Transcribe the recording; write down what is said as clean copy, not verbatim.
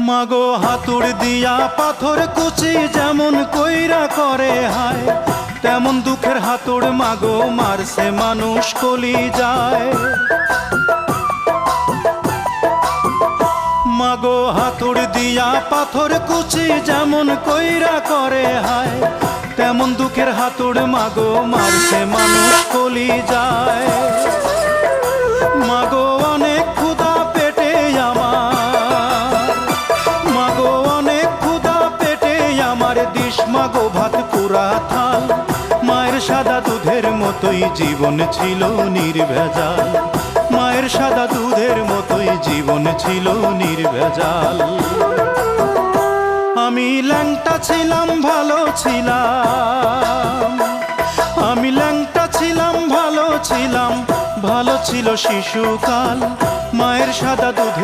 মাগো হাতুড় দিয়া পাথর কুচি যেমন কইরা করে হায়, তেমন দুঃখের হাতুড় মাগো মারছে মানুষ কলি যায়। মাগো হাতুড় দিয়া পাথর কুচি যেমন কইরা করে হায়, তেমন দুঃখের হাতুড় মাগো মারছে মানুষ কলি যায়। মাগো অনেক ক্ষুধা পেটে আমার, মাগো অনেক ক্ষুধা পেটে আমার, দিস মাগো ভাত পুরা থাল। মায়ের সাদা দুধের মতোই জীবন ছিল নির্ভেজাল, মায়ের সাদা দুধের মতোই জীবন ছিল নির্ভেজাল। আমি ল্যাংটা ছিলাম ভালো ছিলাম, আমি ল্যাংটা ছিলাম ভালো ছিলাম, ভালো ছিল শিশুকাল। মায়ের সাদা দুধে